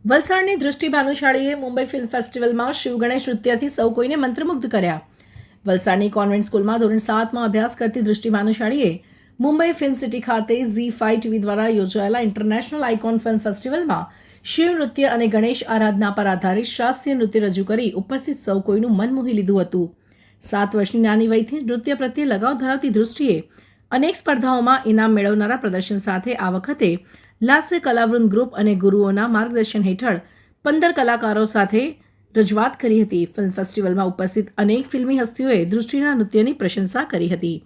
વલસાડની દૃષ્ટિ ભાનુશાળીએ મુંબઈ ફિલ્મ ફેસ્ટિવલમાં શિવ ગણેશ નૃત્યથી સૌ કોઈને મંત્રમુગ્ધ કર્યા. વલસાડની કોન્વેન્ટ સ્કૂલમાં ધોરણ 7માં અભ્યાસ કરતી દૃષ્ટિ ભાનુશાળીએ મુંબઈ ફિલ્મ સિટી ખાતે ZEE5 ટીવી દ્વારા યોજાયેલા ઇન્ટરનેશનલ આઇકોન ફિલ્મ ફેસ્ટિવલમાં શિવ નૃત્ય અને ગણેશ આરાધના પર આધારિત શાસ્ત્રીય નૃત્ય રજૂ કરી ઉપસ્થિત સૌ કોઈનું મન મોહી લીધું હતું. 7 વર્ષની નાની વયથી નૃત્ય પ્રત્યે લગાવ ધરાવતી દૃષ્ટિએ અનેક સ્પર્ધાઓમાં ઇનામ મેળવનારા પ્રદર્શન સાથે આ વખતે લાસ્ય કલાવૃંદ ગ્રુપ અને ગુરુઓના માર્ગદર્શન હેઠળ 15 કલાકારો સાથે રજૂઆત કરી હતી. ફિલ્મ ફેસ્ટિવલમાં ઉપસ્થિત અનેક ફિલ્મી હસ્તીઓએ દૃષ્ટિના નૃત્યની પ્રશંસા કરી હતી.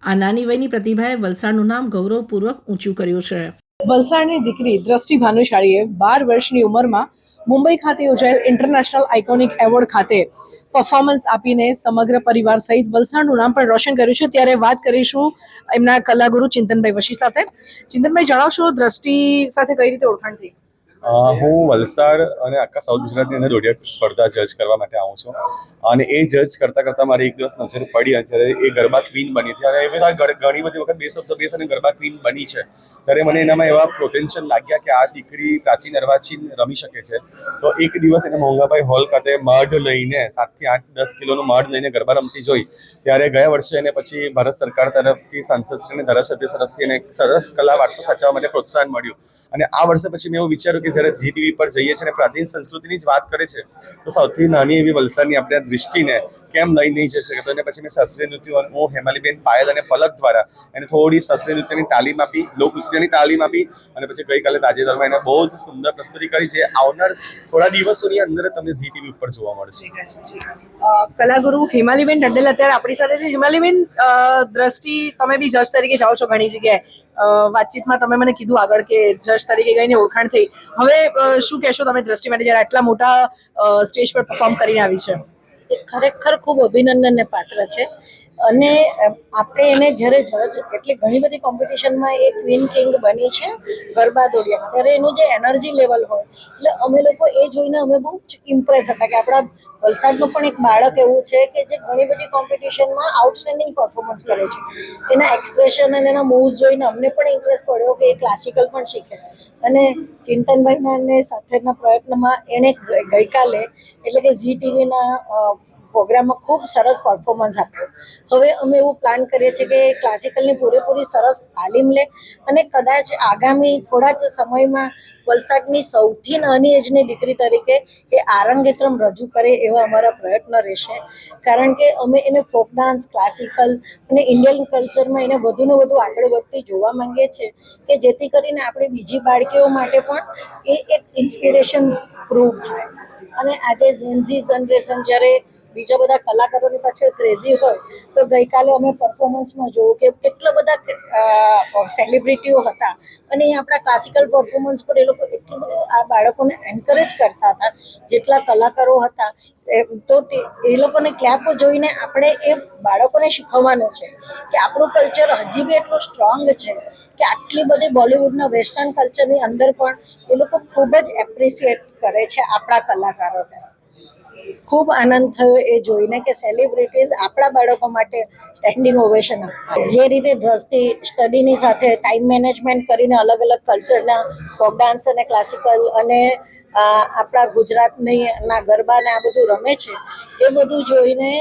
આ નાની વયની પ્રતિભાએ વલસાડનું નામ ગૌરવપૂર્વક ઊંચું કર્યું છે. વલસાડની દીકરી દ્રષ્ટિ ભાનુશાળીએ 12 વર્ષની ઉંમરમાં મુંબઈ ખાતે યોજાયેલ ઇન્ટરનેશનલ આઇકોનિક એવોર્ડ ખાતે પરફોર્મન્સ આપીને સમગ્ર પરિવાર સહિત વલસાડનું નામ પણ રોશન કર્યું છે. ત્યારે વાત કરીશું એમના કલાગુરુ ચિંતનભાઈ વશી સાથે. ચિંતનભાઈ, જણાવશો દ્રષ્ટિ સાથે કઈ રીતે ઓળખાણ થઈ? હું વલસાડ અને આખા સાઉથ ગુજરાતની અંદર દોઢિયા સ્પર્ધા જજ કરવા માટે આવું છું અને એ જજ કરતાં મારી એક દિવસ નજર પડી જ્યારે એ ગરબા ક્વીન બની હતી અને એ ઘણી બધી વખત બેસ્ટ ઓફ ધ બેસ્ટ અને ગરબા ક્વીન બની છે ત્યારે મને એનામાં એવા પોટેન્શિયલ લાગ્યા કે આ દીકરી પ્રાચીન અર્વાચીન રમી શકે છે. તો એક દિવસ એને મોંઘાભાઈ હોલ ખાતે મઢ લઈને 7 થી 8-10 કિલોનું મઢ લઈને ગરબા રમતી જોઈ ત્યારે ગયા વર્ષે એને પછી ભારત સરકાર તરફથી સાંસદ અને ધારાસભ્ય તરફથી એને સરસ કલા વારસો સાચવવા માટે પ્રોત્સાહન મળ્યું અને આ વર્ષે પછી મેં એવું વિચાર્યું કે જ્યારે ZEE ટીવી પર જઈએ છીએ અને પ્રાચીન સંસ્કૃતિની જ વાત કરે છે તો સૌથી નાની એવી વલસાડની આપણે દૃષ્ટિને કેમ લઈ નહીં જઈ શકે. તો એને પછી મેં શાસ્ત્રીય નૃત્ય હું હેમાલીબેન પાયલ અને પલક દ્વારા એને થોડી શાસ્ત્રીય નૃત્યની તાલીમ આપી, લોકનૃત્યની તાલીમ આપી અને પછી ગઈકાલે તાજેતરમાં એને બહુ જ સુંદર પ્રસ્તુતિ કરી છે. આવનાર થોડા દિવસોની અંદર તમને ZEE ટીવી ઉપર જોવા મળશે. કલાગુરુ હેમાલીબેન ટંડેલ અત્યારે આપણી સાથે છે. હેમાલીબેન, દ્રષ્ટિ તમે બી જજ તરીકે જાઓ છો ઘણી જગ્યાએ. વાતચીતમાં તમે મને કીધું આગળ કે જજ તરીકે ગઈને ઓળખાણ થઈ. હવે શું કહેશો તમે દ્રષ્ટિ માટે જ્યારે આટલા મોટા સ્ટેજ પર પરફોર્મ કરીને આવી છે? એ ખરેખર ખૂબ અભિનંદનને પાત્ર છે અને આપણે એને જ્યારે જજ એટલે ઘણી બધી કોમ્પિટિશનમાં એ ક્વીન કિંગ બની છે ગરબા દોડિયામાં, ત્યારે એનું જે એનર્જી લેવલ હોય એટલે અમે લોકો એ જોઈને અમે બહુ જ ઇમ્પ્રેસ હતા કે આપણા વલસાડનું પણ એક બાળક એવું છે કે જે ઘણી બધી કોમ્પિટિશનમાં આઉટસ્ટેન્ડિંગ પરફોર્મન્સ કરે છે. એના એક્સપ્રેશન અને એના મૂવ્સ જોઈને અમને પણ ઇન્ટરેસ્ટ પડ્યો કે એ ક્લાસિકલ પણ શીખે અને ચિંતનભાઈના સાથેના પ્રયત્નમાં એણે ગઈકાલે એટલે કે ZEE ટીવીના પ્રોગ્રામમાં ખૂબ સરસ પરફોર્મન્સ આપ્યો. હવે અમે એવું પ્લાન કરીએ છીએ કે ક્લાસિકલની પૂરેપૂરી સરસ તાલીમ લે અને કદાચ આગામી થોડા જ સમયમાં વલસાડની સૌથી નાની એજની દીકરી તરીકે એ આરંગેત્રમ રજૂ કરે એવા અમારા પ્રયત્ન રહેશે. કારણ કે અમે એને ફોક ડાન્સ, ક્લાસિકલ અને ઇન્ડિયન કલ્ચરમાં એને વધુને વધુ આગળ વધતી જોવા માંગીએ છીએ કે જેથી કરીને આપણે બીજી બાળકીઓ માટે પણ એ એક ઇન્સ્પિરેશન પ્રૂવ થાય. અને આજે ઝેનઝી જનરેશન જ્યારે બીજા બધા કલાકારોની પાછળ ક્રેઝી હોય તો ગઈકાલે અમે પરફોર્મન્સમાં જોયું કે કેટલા બધા સેલિબ્રિટીઓ હતા અને એ આપણા ક્લાસિકલ પરફોર્મન્સ પર એ લોકો એટલું બધું આ બાળકોને એન્કરેજ કરતા હતા. જેટલા કલાકારો હતા તો એ લોકોને ક્લેપ જોઈને આપણે એ બાળકોને શીખવવાનું છે કે આપણું કલ્ચર હજી બી એટલું સ્ટ્રોંગ છે કે આટલી બધી બોલિવૂડના વેસ્ટર્ન કલ્ચરની અંદર પણ એ લોકો ખૂબ જ એપ્રિસિએટ કરે છે આપણા કલાકારોને. ખૂબ આનંદ થયો એ જોઈને કે સેલિબ્રિટીઝ આપણા બાળકો માટે સ્ટેન્ડિંગ ઓવેશન આપે. જે રીતે દ્રષ્ટિ સ્ટડીની સાથે ટાઈમ મેનેજમેન્ટ કરીને અલગ અલગ કલ્ચરના ફોક ડાન્સ અને ક્લાસિકલ અને આપણા ગુજરાતના ગરબાને આ બધું રમે છે એ બધું જોઈને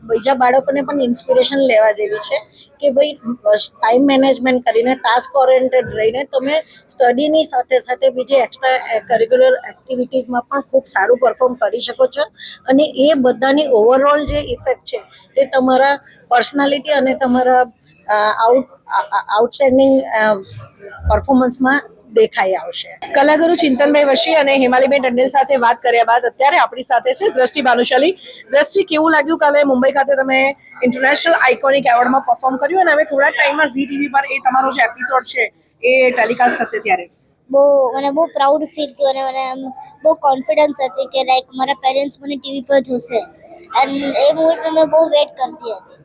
બીજા બાળકોને પણ ઇન્સ્પિરેશન લેવા જેવી છે કે ભાઈ ટાઈમ મેનેજમેન્ટ કરીને ટાસ્ક ઓરિએન્ટેડ રહીને તમે સ્ટડીની સાથે સાથે બીજી એક્સ્ટ્રા કરિક્યુલર એક્ટિવિટીઝમાં પણ ખૂબ સારું પરફોર્મ કરી શકો છો અને એ બધાની ઓવરઓલ જે ઇફેક્ટ છે એ તમારા પર્સનાલિટી અને તમારા આઉટસ્ટેન્ડિંગ પરફોર્મન્સમાં દેખાઈ આવશે. કલાગુરુ ચિંતનભાઈ વશી અને હેમાલીબેન ટંડેલ સાથે વાત કર્યા બાદ અત્યારે આપણી સાથે છે દ્રષ્ટિ ભાનુશાલી. દ્રષ્ટિ, કેવું લાગ્યું કાલે મુંબઈ ખાતે તમે ઇન્ટરનેશનલ આઇકોનિક એવોર્ડમાં પરફોર્મ કર્યું અને હવે થોડા ટાઈમમાં ZEE ટીવી પર એ તમારો જે એપિસોડ છે એ ટેલિકાસ્ટ થશે ત્યારે? મને બહુ પ્રાઉડ ફીલ થયું અને મને આમ બહુ કોન્ફિડન્સ હતી કે લાઈક મારા પેરેન્ટ્સ મને ટીવી પર જોશે એન્ડ એ મૂવી મેં બહુ વેઇટ કરતી હતી.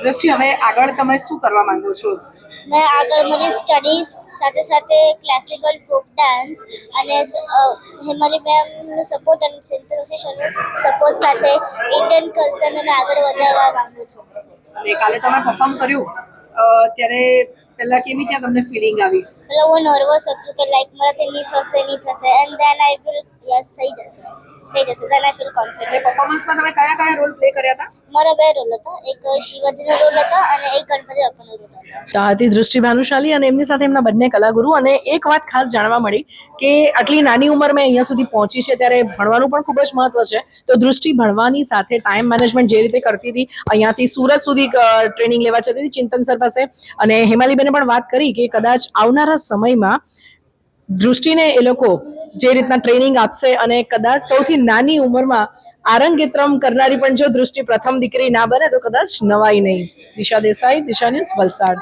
દ્રષ્ટિ, હવે આગળ તમે શું કરવા માંગો છો? મેં આગળ મારી સ્ટડીઝ સાથે સાથે ક્લાસિકલ ફોક ડાન્સ અને હિમાલી મેમનું સપોર્ટ અને સિન્થેસાઇઝેશનનું સપોર્ટ સાથે ઇન્ડિયન કલ્ચરને આગળ વધારવા માંગુ છું. અને કાલે તમે પરફોર્મ કર્યું ત્યારે પહેલા કેવી ત્યાં તમને ફિલિંગ આવી? એટલે હું નર્વસ હતું કે લાઈક મારાથી નહીં થશે and then I will yes થઈ જશે દેન આઈ ફીલ એટલે કોન્ફિડન્ટ. પરફોર્મન્સમાં તમે કયા કયા રોલ પ્લે કર્યા હતા? મારા 2 રોલ હતા, એક શિવાજીનો રોલ હતો અને એક ગણપતિ બાપાનો રોલ હતો. તો આ હતી દૃષ્ટિ ભાનુશાલી અને એમની સાથે એમના બંને કલાગુરુ. અને એક વાત ખાસ જાણવા મળી કે આટલી નાની ઉંમરમાં અહીંયા સુધી પહોંચી છે ત્યારે ભણવાનું પણ ખૂબ જ મહત્વ છે. તો દૃષ્ટિ ભણવાની સાથે ટાઈમ મેનેજમેન્ટ જે રીતે કરતી હતી, અહીંયાથી સુરત સુધી ટ્રેનિંગ લેવા જતી હતી ચિંતન સર પાસે. અને હેમાલીબેને પણ વાત કરી કે કદાચ આવનારા સમયમાં દૃષ્ટિને એ લોકો જે રીતના ટ્રેનિંગ આપશે અને કદાચ સૌથી નાની ઉંમરમાં આરંગેત્રમ કરનારી પણ જો દૃષ્ટિ પ્રથમ દીકરી ના બને તો કદાચ નવાઈ નહીં. દિશા દેસાઈ, દિશા ન્યૂઝ, વલસાડ.